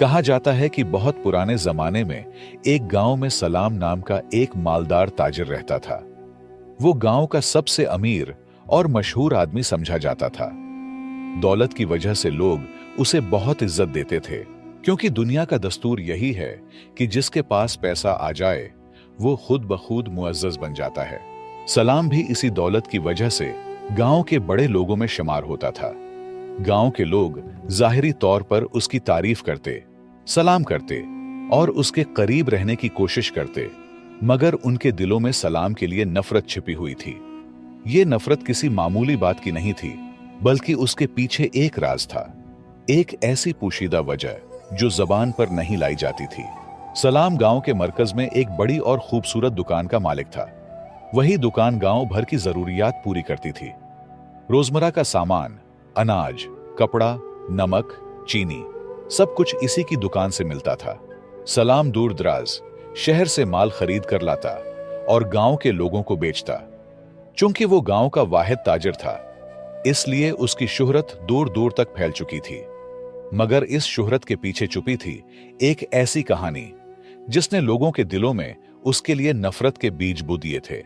कहा जाता है कि बहुत पुराने जमाने में एक गांव में सलाम नाम का एक मालदार ताजिर रहता था। वो गांव का सबसे अमीर और मशहूर आदमी समझा जाता था। दौलत की वजह से लोग उसे बहुत इज्जत देते थे, क्योंकि दुनिया का दस्तूर यही है कि जिसके पास पैसा आ जाए वो खुद ब खुद मुअज्जज बन जाता है। सलाम भी इसी दौलत की वजह से गांव के बड़े लोगों में शुमार होता था। गांव के लोग जाहिरी तौर पर उसकी तारीफ करते, सलाम करते और उसके करीब रहने की कोशिश करते, मगर उनके दिलों में सलाम के लिए नफरत छिपी हुई थी। ये नफरत किसी मामूली बात की नहीं थी, बल्कि उसके पीछे एक राज था, एक ऐसी पोशीदा वजह जो जबान पर नहीं लाई जाती थी। सलाम गांव के मरकज में एक बड़ी और खूबसूरत दुकान का मालिक था। वही दुकान गांव भर की जरूरियात पूरी करती थी। रोजमर्रा का सामान, अनाज, कपड़ा, नमक, चीनी, सब कुछ इसी की दुकान से मिलता था। सलाम दूर दराज शहर से माल खरीद कर लाता और गांव के लोगों को बेचता। चूंकि वो गांव का वाहिद ताजिर था, इसलिए उसकी शोहरत दूर दूर तक फैल चुकी थी। मगर इस शोहरत के पीछे छुपी थी एक ऐसी कहानी जिसने लोगों के दिलों में उसके लिए नफरत के बीज बो दिए थे।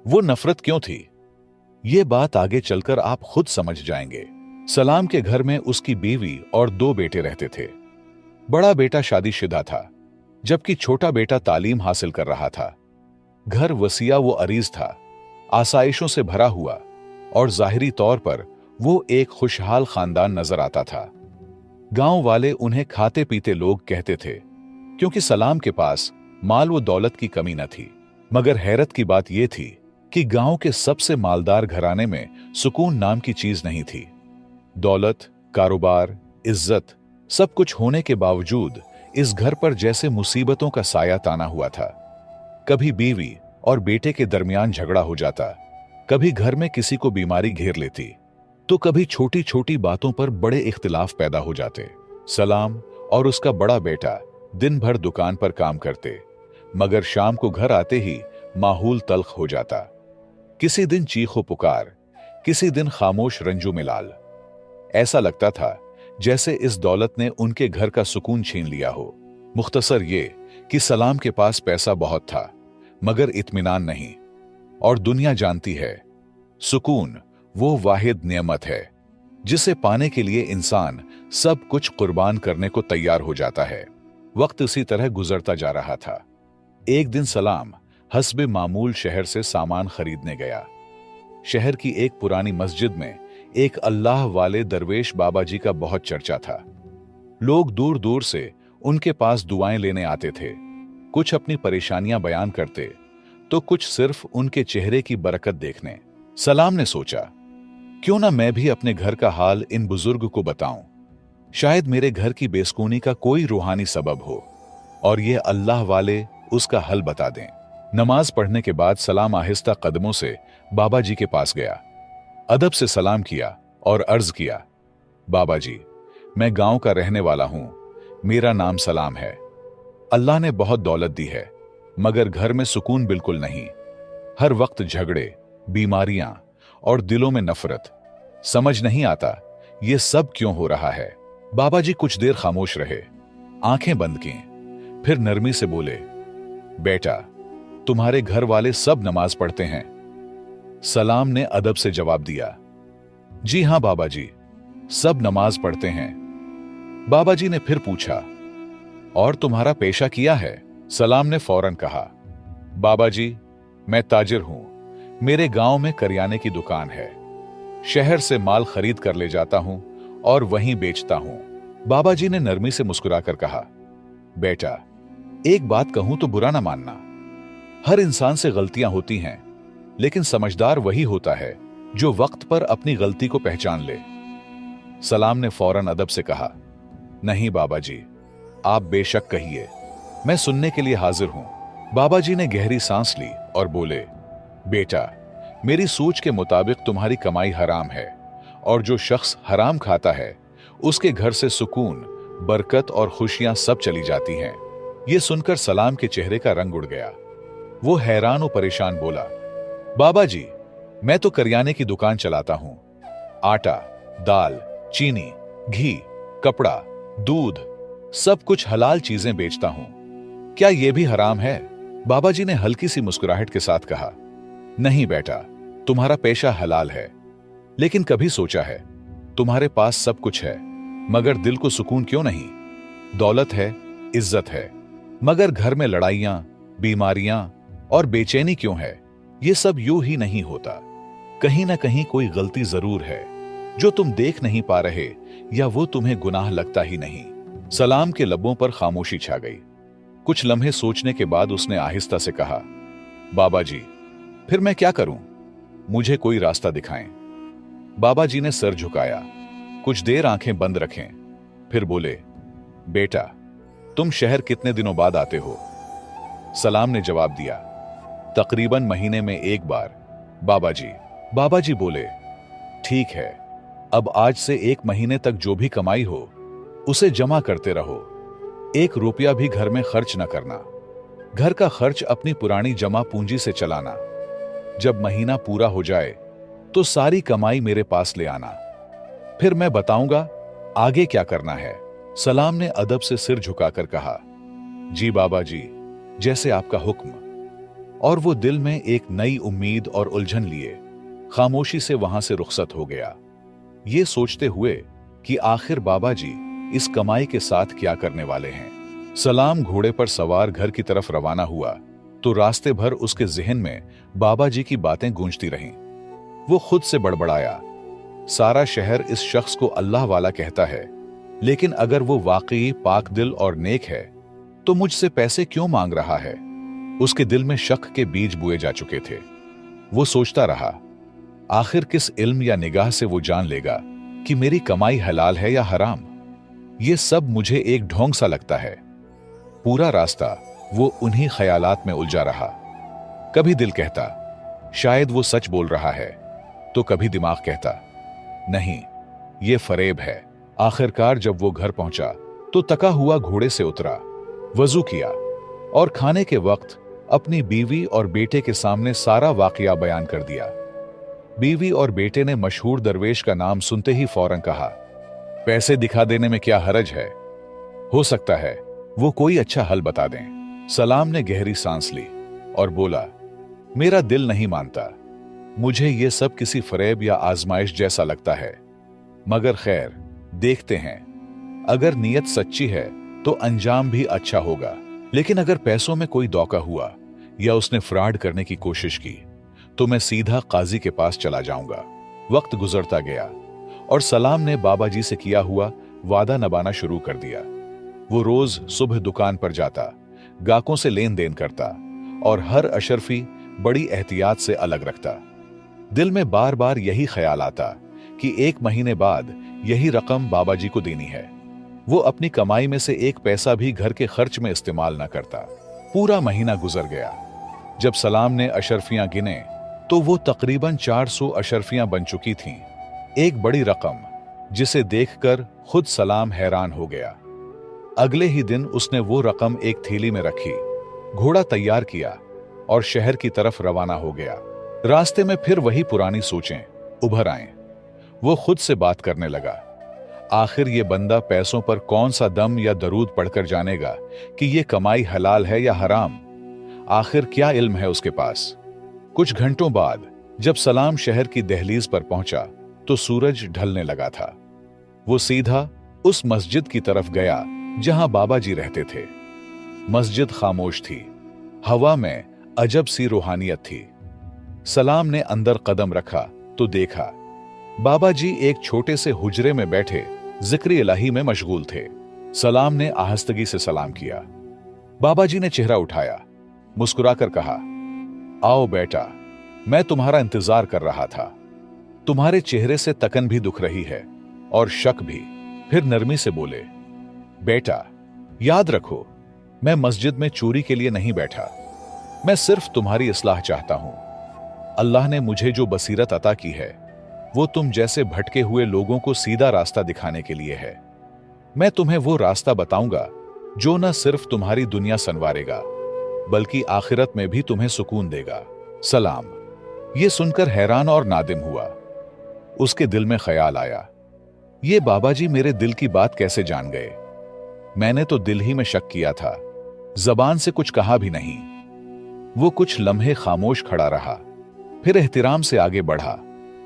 वो नफरत क्यों थी, ये बात आगे चलकर आप खुद समझ जाएंगे। सलाम के घर में उसकी बीवी और 2 बेटे रहते थे। बड़ा बेटा शादीशुदा था, जबकि छोटा बेटा तालीम हासिल कर रहा था। घर वसिया वो अरीज था, आसाइशों से भरा हुआ, और जाहिरी तौर पर वो एक खुशहाल खानदान नजर आता था। गांव वाले उन्हें खाते पीते लोग कहते थे, क्योंकि सलाम के पास माल व दौलत की कमी न थी। मगर हैरत की बात यह थी कि गांव के सबसे मालदार घराने में सुकून नाम की चीज नहीं थी। दौलत, कारोबार, इज्जत, सब कुछ होने के बावजूद इस घर पर जैसे मुसीबतों का साया ताना हुआ था। कभी बीवी और बेटे के दरमियान झगड़ा हो जाता, कभी घर में किसी को बीमारी घेर लेती, तो कभी छोटी छोटी बातों पर बड़े इख्तिलाफ पैदा हो जाते। सलाम और उसका बड़ा बेटा दिन भर दुकान पर काम करते, मगर शाम को घर आते ही माहौल तल्ख हो जाता। किसी दिन चीखो पुकार, किसी दिन खामोश रंजू मिलाल। ऐसा लगता था जैसे इस दौलत ने उनके घर का सुकून छीन लिया हो। मुख्तसर ये कि सलाम के पास पैसा बहुत था, मगर इत्मीनान नहीं। और दुनिया जानती है, सुकून वो वाहिद नेमत है जिसे पाने के लिए इंसान सब कुछ कुर्बान करने को तैयार हो जाता है। वक्त इसी तरह गुजरता जा रहा था। एक दिन सलाम हस्बे मामूल शहर से सामान खरीदने गया। शहर की एक पुरानी मस्जिद में एक अल्लाह वाले दरवेश बाबा जी का बहुत चर्चा था। लोग दूर दूर से उनके पास दुआएं लेने आते थे। कुछ अपनी परेशानियां बयान करते, तो कुछ सिर्फ उनके चेहरे की बरकत देखने। सलाम ने सोचा, क्यों ना मैं भी अपने घर का हाल इन बुजुर्ग को बताऊं। शायद मेरे घर की बेसुकूनी का कोई रूहानी सबब हो और ये अल्लाह वाले उसका हल बता दें। नमाज पढ़ने के बाद सलाम आहिस्ता कदमों से बाबा जी के पास गया। अदब से सलाम किया और अर्ज किया, बाबा जी, मैं गांव का रहने वाला हूं, मेरा नाम सलाम है। अल्लाह ने बहुत दौलत दी है, मगर घर में सुकून बिल्कुल नहीं। हर वक्त झगड़े, बीमारियां और दिलों में नफरत। समझ नहीं आता ये सब क्यों हो रहा है। बाबा जी कुछ देर खामोश रहे, आंखें बंद की, फिर नरमी से बोले, बेटा, तुम्हारे घर वाले सब नमाज पढ़ते हैं? सलाम ने अदब से जवाब दिया, जी हां बाबा जी, सब नमाज पढ़ते हैं। बाबा जी ने फिर पूछा, और तुम्हारा पेशा किया है? सलाम ने फौरन कहा, बाबा जी, मैं ताजिर हूं, मेरे गांव में करियाने की दुकान है। शहर से माल खरीद कर ले जाता हूं और वहीं बेचता हूं। बाबा जी ने नरमी से मुस्कुराकर कहा, बेटा, एक बात कहूं तो बुरा ना मानना। हर इंसान से गलतियां होती हैं, लेकिन समझदार वही होता है जो वक्त पर अपनी गलती को पहचान ले। सलाम ने फौरन अदब से कहा, नहीं बाबा जी, आप बेशक कहिए, मैं सुनने के लिए हाजिर हूं। बाबा जी ने गहरी सांस ली और बोले, बेटा, मेरी सोच के मुताबिक तुम्हारी कमाई हराम है, और जो शख्स हराम खाता है उसके घर से सुकून, बरकत और खुशियां सब चली जाती हैं। यह सुनकर सलाम के चेहरे का रंग उड़ गया। वो हैरान और परेशान बोला, बाबा जी, मैं तो करियाने की दुकान चलाता हूं। आटा, दाल, चीनी, घी, कपड़ा, दूध, सब कुछ हलाल चीजें बेचता हूं, क्या यह भी हराम है? बाबा जी ने हल्की सी मुस्कुराहट के साथ कहा, नहीं बेटा, तुम्हारा पेशा हलाल है, लेकिन कभी सोचा है तुम्हारे पास सब कुछ है मगर दिल को सुकून क्यों नहीं? दौलत है, इज्जत है, मगर घर में लड़ाइयां, बीमारियां और बेचैनी क्यों है? ये सब यूं ही नहीं होता। कहीं ना कहीं कोई गलती जरूर है जो तुम देख नहीं पा रहे, या वो तुम्हें गुनाह लगता ही नहीं। सलाम के लबों पर खामोशी छा गई। कुछ लम्हे सोचने के बाद उसने आहिस्ता से कहा, बाबा जी, फिर मैं क्या करूं? मुझे कोई रास्ता दिखाएं। बाबा जी ने सर झुकाया, कुछ देर आंखें बंद रखें, फिर बोले, बेटा, तुम शहर कितने दिनों बाद आते हो? सलाम ने जवाब दिया, तकरीबन महीने में एक बार। बाबा जी बोले, ठीक है, अब आज से 1 महीने तक जो भी कमाई हो उसे जमा करते रहो। 1 रुपया भी घर में खर्च न करना। घर का खर्च अपनी पुरानी जमा पूंजी से चलाना। जब महीना पूरा हो जाए तो सारी कमाई मेरे पास ले आना, फिर मैं बताऊंगा आगे क्या करना है। सलाम ने अदब से सिर झुकाकर कहा, जी बाबा जी, जैसे आपका हुक्म। और वो दिल में एक नई उम्मीद और उलझन लिए खामोशी से वहां से रुखसत हो गया, ये सोचते हुए कि आखिर बाबा जी इस कमाई के साथ क्या करने वाले हैं। सलाम घोड़े पर सवार घर की तरफ रवाना हुआ तो रास्ते भर उसके जिहन में बाबा जी की बातें गूंजती रहीं। वो खुद से बड़बड़ाया, सारा शहर इस शख्स को अल्लाह वाला कहता है, लेकिन अगर वो वाकई पाक दिल और नेक है तो मुझसे पैसे क्यों मांग रहा है? उसके दिल में शक के बीज बोए जा चुके थे। वो सोचता रहा, आखिर किस इल्म या निगाह से वो जान लेगा कि मेरी कमाई हलाल है या हराम? ये सब मुझे एक ढोंग सा लगता है। पूरा रास्ता वो उन्हीं ख्यालात में उलझा रहा। कभी दिल कहता, शायद वो सच बोल रहा है, तो कभी दिमाग कहता, नहीं, ये फरेब है। आखिरकार जब वो घर पहुंचा तो तका हुआ घोड़े से उतरा, वजू किया और खाने के वक्त अपनी बीवी और बेटे के सामने सारा वाकया बयान कर दिया। बीवी और बेटे ने मशहूर दरवेश का नाम सुनते ही फौरन कहा, पैसे दिखा देने में क्या हरज है, हो सकता है वो कोई अच्छा हल बता दें। सलाम ने गहरी सांस ली और बोला, मेरा दिल नहीं मानता, मुझे ये सब किसी फरेब या आजमाइश जैसा लगता है, मगर खैर देखते हैं। अगर नीयत सच्ची है तो अंजाम भी अच्छा होगा, लेकिन अगर पैसों में कोई धोखा हुआ या उसने फ्रॉड करने की कोशिश की तो मैं सीधा काजी के पास चला जाऊंगा। वक्त गुजरता गया और सलाम ने बाबा जी से किया हुआ वादा निभाना शुरू कर दिया। वो रोज सुबह दुकान पर जाता, गाहकों से लेन देन करता और हर अशरफी बड़ी एहतियात से अलग रखता। दिल में बार बार यही ख्याल आता कि 1 महीने बाद यही रकम बाबा जी को देनी है। वो अपनी कमाई में से 1 पैसा भी घर के खर्च में इस्तेमाल न करता। पूरा महीना गुजर गया। जब सलाम ने अशरफियां गिने तो वो तकरीबन 400 अशरफियां बन चुकी थीं। एक बड़ी रकम जिसे देखकर खुद सलाम हैरान हो गया। अगले ही दिन उसने वो रकम एक थैली में रखी, घोड़ा तैयार किया और शहर की तरफ रवाना हो गया। रास्ते में फिर वही पुरानी सोचें उभर आएं। वो खुद से बात करने लगा, आखिर ये बंदा पैसों पर कौन सा दम या दरूद पढ़कर जानेगा कि ये कमाई हलाल है या हराम? आखिर क्या इल्म है उसके पास? कुछ घंटों बाद जब सलाम शहर की दहलीज पर पहुंचा तो सूरज ढलने लगा था। वो सीधा उस मस्जिद की तरफ गया जहां बाबा जी रहते थे। मस्जिद खामोश थी, हवा में अजब सी रूहानियत थी। सलाम ने अंदर कदम रखा तो देखा बाबा जी एक छोटे से हुजरे में बैठे जिक्र इलाही में मशगूल थे। सलाम ने आहिस्तगी से सलाम किया। बाबा जी ने चेहरा उठाया, मुस्कुराकर कहा, आओ बेटा, मैं तुम्हारा इंतजार कर रहा था। तुम्हारे चेहरे से तकन भी दुख रही है और शक भी। फिर नरमी से बोले, बेटा, याद रखो, मैं मस्जिद में चोरी के लिए नहीं बैठा, मैं सिर्फ तुम्हारी इस्लाह चाहता हूं। अल्लाह ने मुझे जो बसीरत अता की है वो तुम जैसे भटके हुए लोगों को सीधा रास्ता दिखाने के लिए है। मैं तुम्हें वो रास्ता बताऊंगा जो न सिर्फ तुम्हारी दुनिया संवारेगा बल्कि आखिरत में भी तुम्हें सुकून देगा। सलाम ये सुनकर हैरान और नादिम हुआ। उसके दिल में ख्याल आया, ये बाबा जी मेरे दिल की बात कैसे जान गए? मैंने तो दिल ही में शक किया था, जबान से कुछ कहा भी नहीं। वो कुछ लम्हे खामोश खड़ा रहा, फिर एहतिराम से आगे बढ़ा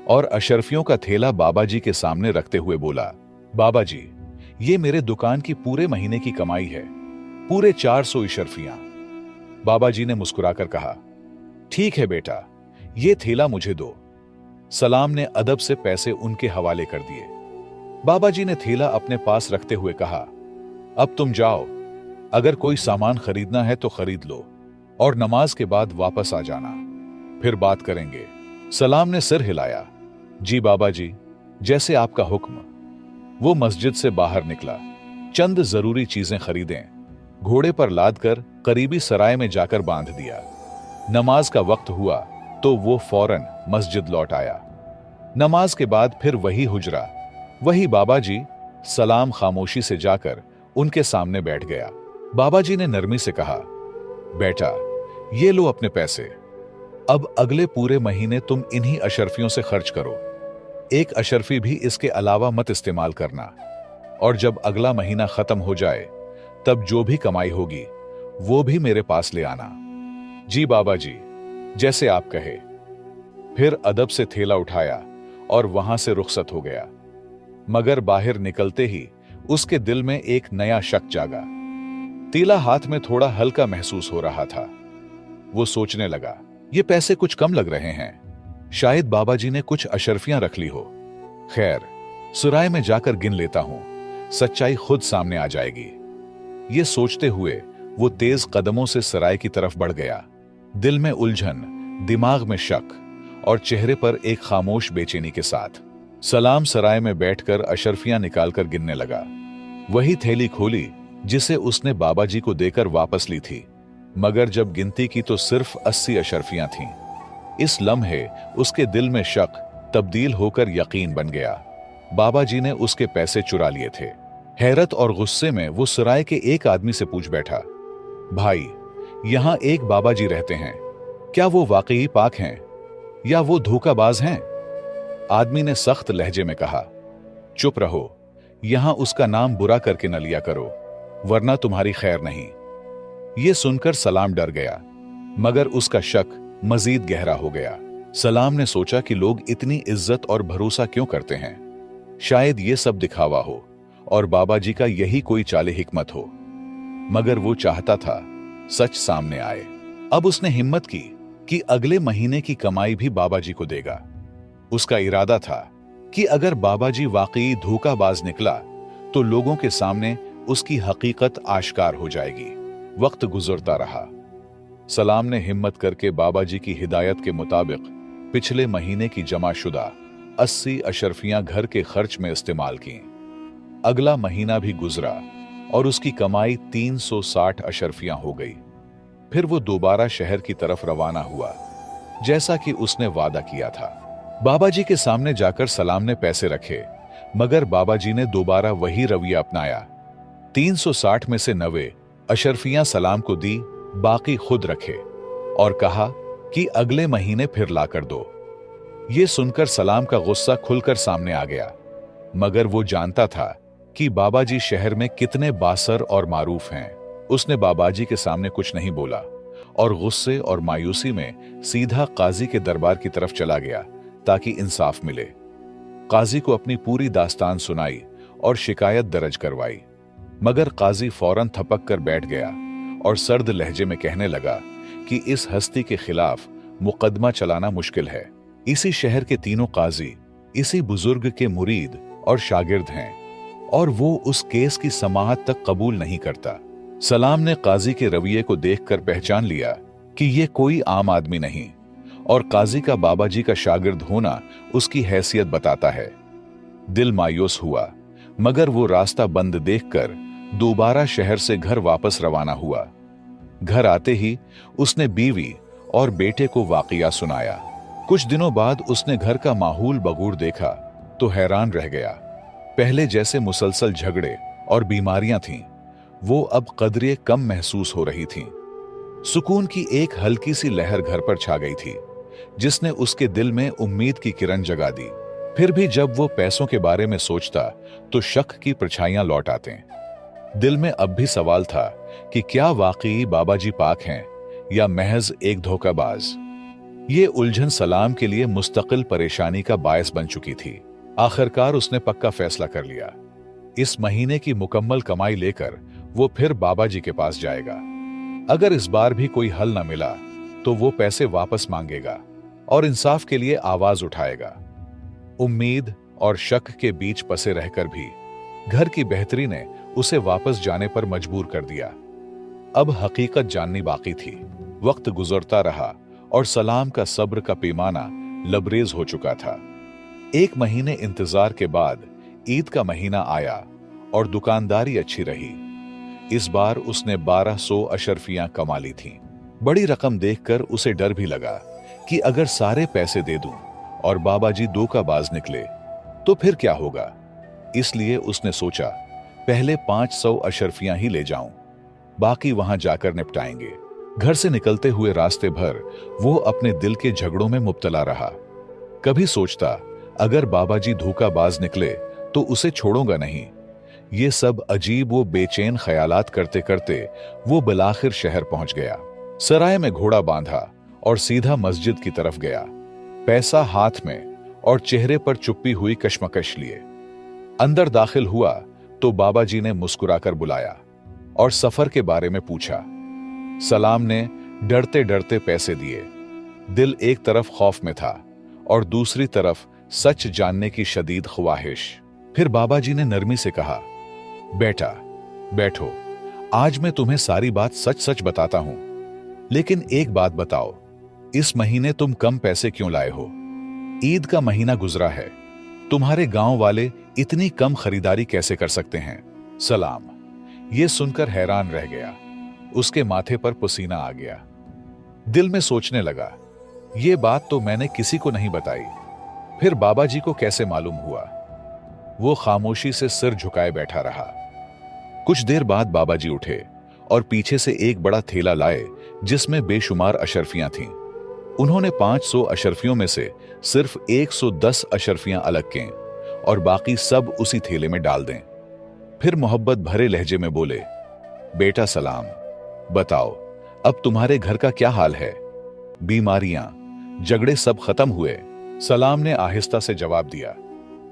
और अशर्फियों का थैला बाबाजी के सामने रखते हुए बोला, बाबाजी, ये मेरे दुकान की पूरे महीने की कमाई है, पूरे 400 इशरफियां। बाबाजी ने मुस्कुराकर कहा, ठीक है बेटा, ये थैला मुझे दो। सलाम ने अदब से पैसे उनके हवाले कर दिए। बाबाजी ने थैला अपने पास रखते हुए कहा, अब तुम जाओ, अगर कोई सामान खरीदना है तो खरीद लो और नमाज के बाद वापस आ जाना, फिर बात करेंगे। सलाम ने सिर हिलाया, जी बाबाजी, जैसे आपका हुक्म। वो मस्जिद से बाहर निकला, चंद जरूरी चीजें खरीदें, घोड़े पर लादकर करीबी सराय में जाकर बांध दिया। नमाज का वक्त हुआ तो वो फौरन मस्जिद लौट आया। नमाज के बाद फिर वही हुजरा, वही बाबाजी। सलाम खामोशी से जाकर उनके सामने बैठ गया। बाबाजी ने नरमी से कहा, बेटा, ये लो अपने पैसे, अब अगले पूरे महीने तुम इन्हीं अशर्फियों से खर्च करो। एक अशर्फी भी इसके अलावा मत इस्तेमाल करना, और जब अगला महीना खत्म हो जाए तब जो भी कमाई होगी वो भी मेरे पास ले आना। जी बाबाजी, जैसे आप कहे। फिर अदब से थैला उठाया और वहां से रुखसत हो गया। मगर बाहर निकलते ही उसके दिल में एक नया शक जागा। तीला हाथ में थोड़ा हल्का महसूस हो रहा था। वो सोचने लगा, ये पैसे कुछ कम लग रहे हैं, शायद बाबाजी ने कुछ अशर्फियां रख ली हो। खैर, सुराय में जाकर गिन लेता हूं, सच्चाई खुद सामने आ जाएगी। ये सोचते हुए वो तेज कदमों से सराय की तरफ बढ़ गया, दिल में उलझन, दिमाग में शक और चेहरे पर एक खामोश बेचैनी के साथ। सलाम सराय में बैठकर अशर्फियां निकालकर गिनने लगा। वही थैली खोली जिसे उसने बाबाजी को देकर वापस ली थी, मगर जब गिनती की तो सिर्फ 80 अशर्फियां थीं। इस लम्हे उसके दिल में शक तब्दील होकर यकीन बन गया। बाबाजी ने उसके पैसे चुरा लिए थे। हैरत और गुस्से में वो सराय के एक आदमी से पूछ बैठा, भाई, यहां एक बाबाजी रहते हैं, क्या वो वाकई पाक हैं या वो धोखाबाज हैं? आदमी ने सख्त लहजे में कहा, चुप रहो, यहां उसका नाम बुरा करके न लिया करो, वरना तुम्हारी खैर नहीं। यह सुनकर सलाम डर गया, मगर उसका शक मजीद गहरा हो गया। सलाम ने सोचा कि लोग इतनी इज्जत और भरोसा क्यों करते हैं, शायद ये सब दिखावा हो और बाबाजी का यही कोई चाले हिकमत हो। मगर वो चाहता था सच सामने आए। अब उसने हिम्मत की कि अगले महीने की कमाई भी बाबाजी को देगा। उसका इरादा था कि अगर बाबाजी वाकई धोखाबाज निकला तो लोगों के सामने उसकी हकीकत आश्कार हो जाएगी। वक्त गुजरता रहा। सलाम ने हिम्मत करके बाबाजी की हिदायत के मुताबिक पिछले महीने की जमाशुदा 80 अशर्फियां घर के खर्च में इस्तेमाल की। अगला महीना भी गुजरा और उसकी कमाई 360 अशर्फियां हो गई। फिर वो दोबारा शहर की तरफ रवाना हुआ, जैसा कि उसने वादा किया था। बाबाजी के सामने जाकर सलाम ने पैसे रखे, मगर बाबाजी ने दोबारा वही रवैया अपनाया। 360 में से 90 अशर्फियां सलाम को दी, बाकी खुद रखे और कहा कि अगले महीने फिर लाकर दो। यह सुनकर सलाम का गुस्सा खुलकर सामने आ गया, मगर वो जानता था कि बाबाजी शहर में कितने बासर और मारूफ हैं। उसने बाबाजी के सामने कुछ नहीं बोला और गुस्से और मायूसी में सीधा काजी के दरबार की तरफ चला गया ताकि इंसाफ मिले। काजी को अपनी पूरी दास्तान सुनाई और शिकायत दर्ज करवाई, मगर काजी फौरन थपक कर बैठ गया और सर्द लहजे में कहने लगा कि इस हस्ती के खिलाफ मुकदमा चलाना मुश्किल है। इसी शहर के तीनों काजी इसी बुजुर्ग के मुरीद और शागिर्द हैं और वो उस केस की समाअत तक कबूल नहीं करता। सलाम ने काजी के रवैये को देखकर पहचान लिया कि ये कोई आम आदमी नहीं और काजी का बाबाजी का शागिर्द होना उसकी हैसियत बताता है। दिल मायूस हुआ, मगर वो रास्ता बंद देखकर दोबारा शहर से घर वापस रवाना हुआ। घर आते ही उसने बीवी और बेटे को वाकया सुनाया। कुछ दिनों बाद उसने घर का माहौल बगूर देखा तो हैरान रह गया। पहले जैसे मुसलसल झगड़े और बीमारियां थीं, वो अब कदरे कम महसूस हो रही थीं। सुकून की एक हल्की सी लहर घर पर छा गई थी, जिसने उसके दिल में उम्मीद की किरण जगा दी। फिर भी जब वो पैसों के बारे में सोचता तो शक की परछाइयां लौट आते। दिल में अब भी सवाल था कि क्या वाकई बाबा जी पाक हैं या महज एक धोखाबाज। ये उलझन सलाम के लिए मुस्तकिल परेशानी का बायस बन चुकी थी। आखिरकार उसने पक्का फैसला कर लिया। इस महीने की मुकम्मल कमाई लेकर वो फिर बाबा जी के पास जाएगा। अगर इस बार भी कोई हल न मिला तो वो पैसे वापस मांगेगा और इंसाफ के लिए आवाज उठाएगा। उम्मीद और शक के बीच फंसे रहकर भी घर की बेहतरी ने उसे वापस जाने पर मजबूर कर दिया। अब हकीकत जाननी बाकी थी। वक्त गुजरता रहा और सलाम का सब्र का पैमाना लबरेज हो चुका था। 1 महीने इंतजार के बाद ईद का महीना आया और दुकानदारी अच्छी रही। इस बार उसने 1200 अशर्फियां कमा ली थीं। बड़ी रकम देखकर उसे डर भी लगा कि अगर सारे पैसे दे दूं और बाबा जी धोखाबाज निकले तो फिर क्या होगा। इसलिए उसने सोचा पहले 500 अशर्फियां ही ले जाऊं, बाकी वहां जाकर निपटाएंगे। घर से निकलते हुए रास्ते भर वो अपने दिल के झगड़ों में मुब्तला रहा। कभी सोचता अगर बाबा जी धोखाबाज निकले तो उसे छोड़ूंगा नहीं। ये सब अजीब वो बेचैन ख्यालात करते करते वो बिलाखिर शहर पहुंच गया। सराय में घोड़ा बांधा और सीधा मस्जिद की तरफ गया, पैसा हाथ में और चेहरे पर चुप्पी हुई कश्मकश लिए। अंदर दाखिल हुआ तो बाबा जी ने मुस्कुराकर बुलाया और सफर के बारे में पूछा। सलाम ने डरते डरते पैसे दिए। दिल एक तरफ खौफ में था और दूसरी तरफ सच जानने की शदीद ख्वाहिश। फिर बाबा जी ने नरमी से कहा, बेटा बैठो, आज मैं तुम्हें सारी बात सच सच बताता हूं, लेकिन एक बात बताओ, इस महीने तुम कम पैसे क्यों लाए हो? ईद का महीना गुजरा है, तुम्हारे गांव वाले इतनी कम खरीदारी कैसे कर सकते हैं? सलाम ये सुनकर हैरान रह गया। उसके माथे पर पसीना आ गया। दिल में सोचने लगा, ये बात तो मैंने किसी को नहीं बताई, फिर बाबा जी को कैसे मालूम हुआ? वो खामोशी से सिर झुकाए बैठा रहा। कुछ देर बाद बाबा जी उठे और पीछे से एक बड़ा थैला लाए जिसमें बेशुमार अशर्फियां थीं। उन्होंने 500 अशर्फियों में से सिर्फ 110 अशर्फियां अलग कीं और बाकी सब उसी थैले में डाल दें। फिर मोहब्बत भरे लहजे में बोले, बेटा सलाम, बताओ अब तुम्हारे घर का क्या हाल है? बीमारियां, झगड़े सब खत्म हुए? सलाम ने आहिस्ता से जवाब दिया,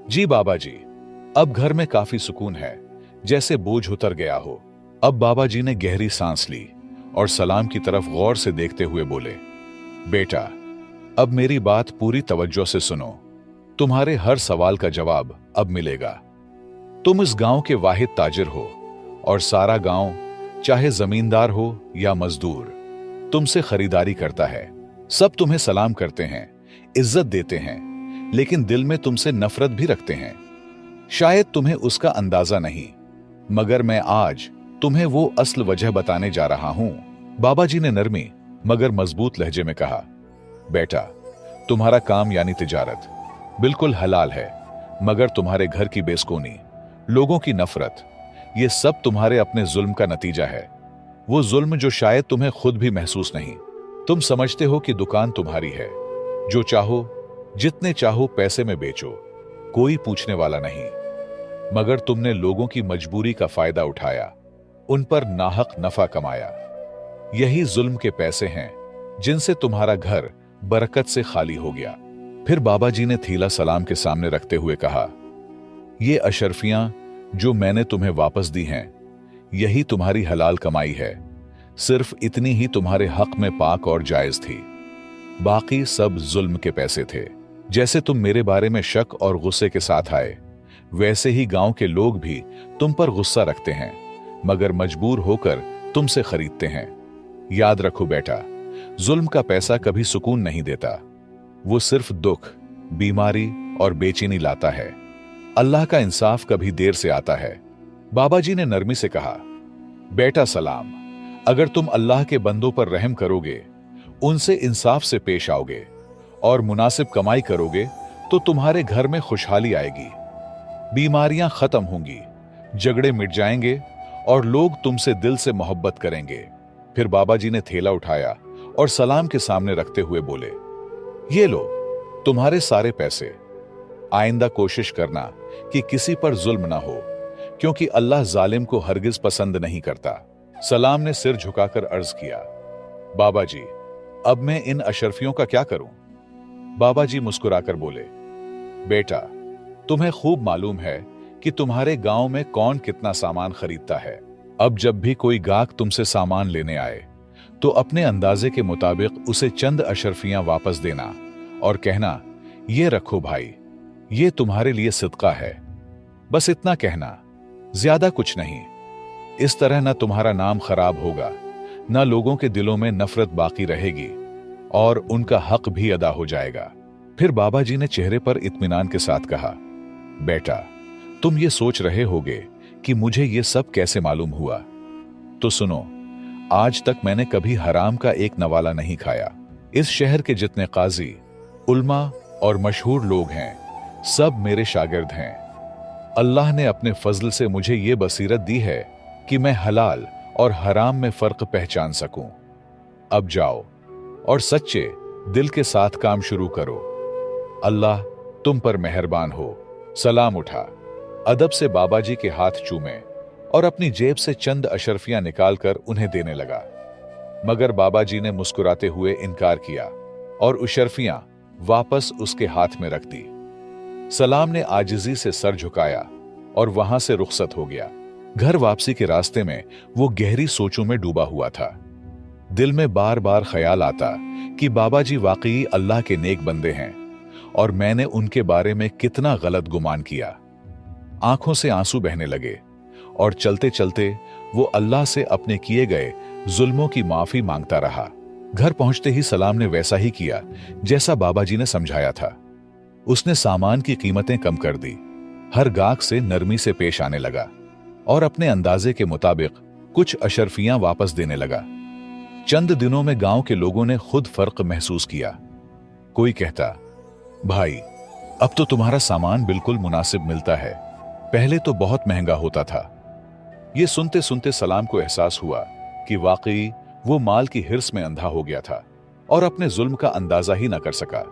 जी बाबा जी, अब घर में काफी सुकून है, जैसे बोझ उतर गया हो। अब बाबा जी ने गहरी सांस ली और सलाम की तरफ गौर से देखते हुए बोले, बेटा अब मेरी बात पूरी तवज्जो से सुनो। तुम्हारे हर सवाल का जवाब अब मिलेगा। तुम इस गांव के वाहिद ताजिर हो और सारा गांव, चाहे जमींदार हो या मजदूर, तुमसे खरीदारी करता है। सब तुम्हें सलाम करते हैं, इज्जत देते हैं, लेकिन दिल में तुमसे नफरत भी रखते हैं। शायद तुम्हें उसका अंदाजा नहीं, मगर मैं आज तुम्हें वो असल वजह बताने जा रहा हूं। बाबा जी ने नरमी मगर मजबूत लहजे में कहा, बेटा तुम्हारा काम यानी तिजारत बिल्कुल हलाल है, मगर तुम्हारे घर की बेसुकूनी, लोगों की नफरत, ये सब तुम्हारे अपने जुल्म का नतीजा है। वो जुल्म जो शायद तुम्हें खुद भी महसूस नहीं। तुम समझते हो कि दुकान तुम्हारी है, जो चाहो जितने चाहो पैसे में बेचो, कोई पूछने वाला नहीं, मगर तुमने लोगों की मजबूरी का फायदा उठाया, उन पर नाहक नफा कमाया। यही जुल्म के पैसे हैं जिनसे तुम्हारा घर बरकत से खाली हो गया। फिर बाबा जी ने थैला सलाम के सामने रखते हुए कहा, ये अशर्फियां जो मैंने तुम्हें वापस दी हैं, यही तुम्हारी हलाल कमाई है। सिर्फ इतनी ही तुम्हारे हक में पाक और जायज थी, बाकी सब जुल्म के पैसे थे। जैसे तुम मेरे बारे में शक और गुस्से के साथ आए, वैसे ही गांव के लोग भी तुम पर गुस्सा रखते हैं, मगर मजबूर होकर तुमसे खरीदते हैं। याद रखो बेटा, जुल्म का पैसा कभी सुकून नहीं देता, वो सिर्फ दुख, बीमारी और बेचैनी लाता है। अल्लाह का इंसाफ कभी देर से आता है। बाबा जी ने नरमी से कहा, बेटा सलाम, अगर तुम अल्लाह के बंदों पर रहम करोगे, उनसे इंसाफ से पेश आओगे और मुनासिब कमाई करोगे तो तुम्हारे घर में खुशहाली आएगी, बीमारियां खत्म होंगी, झगड़े मिट जाएंगे और लोग तुमसे दिल से मोहब्बत करेंगे। फिर बाबा जी ने थैला उठाया और सलाम के सामने रखते हुए बोले, ये लो तुम्हारे सारे पैसे। आइंदा कोशिश करना कि किसी पर जुल्म ना हो, क्योंकि अल्लाह जालिम को हरगिज पसंद नहीं करता। सलाम ने सिर झुकाकर अर्ज किया, बाबा जी, अब मैं इन अशरफियों का क्या करूं? बाबा जी मुस्कुराकर बोले, बेटा, तुम्हें खूब मालूम है कि तुम्हारे गांव में कौन कितना सामान खरीदता है। अब जब भी कोई गाहक तुमसे सामान लेने आए तो अपने अंदाजे के मुताबिक उसे चंद अशरफियां वापस देना और कहना, ये रखो भाई, ये तुम्हारे लिए सदका है। बस इतना कहना, ज्यादा कुछ नहीं। इस तरह न तुम्हारा नाम खराब होगा, न लोगों के दिलों में नफरत बाकी रहेगी और उनका हक भी अदा हो जाएगा। फिर बाबा जी ने चेहरे पर इत्मीनान के साथ कहा, बेटा, तुम ये सोच रहे होगे कि मुझे ये सब कैसे मालूम हुआ। तो सुनो, आज तक मैंने कभी हराम का एक नवाला नहीं खाया। इस शहर के जितने काजी, उल्मा और मशहूर लोग हैं, सब मेरे शागिर्द हैं। अल्लाह ने अपने फजल से मुझे ये बसीरत दी है कि मैं हलाल और हराम में फर्क पहचान सकूं। अब जाओ और सच्चे दिल के साथ काम शुरू करो। अल्लाह तुम पर मेहरबान हो। सलाम उठा, अदब से बाबा जी के हाथ चूमे और अपनी जेब से चंद अशरफियां निकालकर उन्हें देने लगा। मगर बाबा जी ने मुस्कुराते हुए इनकार किया और अशरफियां वापस उसके हाथ में रख दी। सलाम ने आजिजी से सर झुकाया और वहां से रुखसत हो गया। घर वापसी के रास्ते में वो गहरी सोचों में डूबा हुआ था। दिल में बार बार ख्याल आता कि बाबा जी वाकई अल्लाह के नेक बंदे हैं और मैंने उनके बारे में कितना गलत गुमान किया। आंखों से आंसू बहने लगे और चलते चलते वो अल्लाह से अपने किए गए जुल्मों की माफी मांगता रहा। घर पहुंचते ही सलाम ने वैसा ही किया जैसा बाबा जी ने समझाया था। उसने सामान की कीमतें कम कर दी, हर गाहक से नरमी से पेश आने लगा और अपने अंदाजे के मुताबिक कुछ अशरफियां वापस देने लगा। चंद दिनों में गांव के लोगों ने खुद फर्क महसूस किया। कोई कहता, भाई, अब तो तुम्हारा सामान बिल्कुल मुनासिब मिलता है, पहले तो बहुत महंगा होता था। ये सुनते सुनते सलाम को एहसास हुआ कि वाकई वो माल की हिर्स में अंधा हो गया था और अपने जुल्म का अंदाजा ही न कर सका।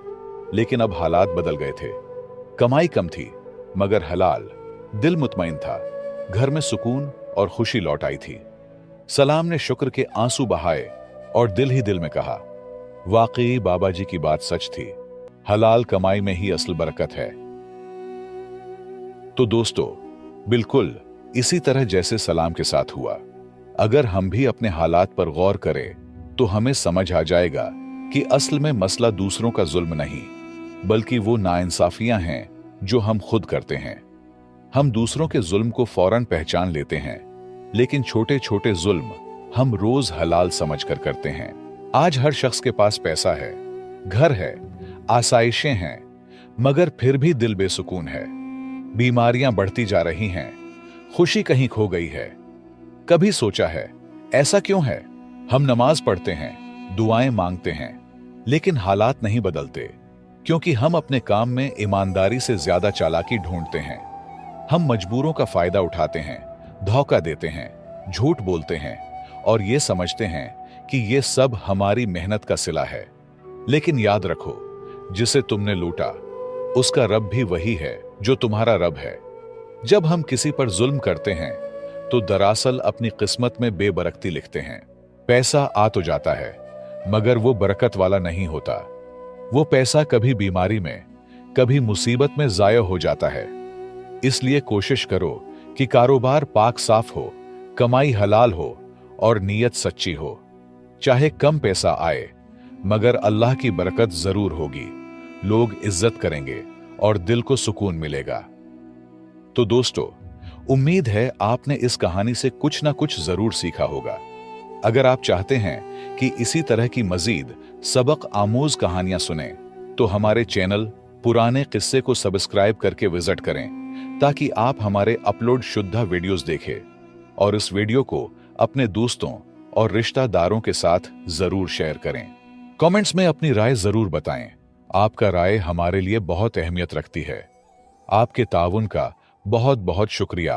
लेकिन अब हालात बदल गए थे। कमाई कम थी मगर हलाल, दिल मुतमईन था, घर में सुकून और खुशी लौट आई थी। सलाम ने शुक्र के आंसू बहाए और दिल ही दिल में कहा, वाकई बाबा जी की बात सच थी, हलाल कमाई में ही असल बरकत है। तो दोस्तों, बिल्कुल इसी तरह जैसे सलाम के साथ हुआ, अगर हम भी अपने हालात पर गौर करें तो हमें समझ आ जाएगा कि असल में मसला दूसरों का जुल्म नहीं, बल्कि वो नाइंसाफियां हैं जो हम खुद करते हैं। हम दूसरों के जुल्म को फौरन पहचान लेते हैं, लेकिन छोटे छोटे जुल्म हम रोज हलाल समझकर करते हैं। आज हर शख्स के पास पैसा है, घर है, आसाइशें हैं, मगर फिर भी दिल बेसुकून है। बीमारियां बढ़ती जा रही हैं, खुशी कहीं खो गई है। कभी सोचा है ऐसा क्यों है? हम नमाज पढ़ते हैं, दुआएं मांगते हैं, लेकिन हालात नहीं बदलते, क्योंकि हम अपने काम में ईमानदारी से ज्यादा चालाकी ढूंढते हैं। हम मजबूरों का फायदा उठाते हैं, धोखा देते हैं, झूठ बोलते हैं और ये समझते हैं कि ये सब हमारी मेहनत का सिला है। लेकिन याद रखो, जिसे तुमने लूटा उसका रब भी वही है जो तुम्हारा रब है। जब हम किसी पर जुल्म करते हैं तो दरअसल अपनी किस्मत में बेबरकती लिखते हैं। पैसा आ तो जाता है, मगर वो बरकत वाला नहीं होता। वो पैसा कभी बीमारी में, कभी मुसीबत में जाया हो जाता है। इसलिए कोशिश करो कि कारोबार पाक साफ हो, कमाई हलाल हो और नीयत सच्ची हो। चाहे कम पैसा आए, मगर अल्लाह की बरकत जरूर होगी, लोग इज्जत करेंगे और दिल को सुकून मिलेगा। तो दोस्तों, उम्मीद है आपने इस कहानी से कुछ ना कुछ जरूर सीखा होगा। अगर आप चाहते हैं कि इसी तरह की मजीद सबक आमूज कहानियां सुने तो हमारे चैनल पुराने किस्से को सब्सक्राइब करके विजिट करें, ताकि आप हमारे अपलोड शुद्ध वीडियोस देखें और इस वीडियो को अपने दोस्तों और रिश्तेदारों के साथ जरूर शेयर करें। कमेंट्स में अपनी राय जरूर बताएं। आपका राय हमारे लिए बहुत अहमियत रखती है। आपके ताउन का बहुत बहुत शुक्रिया।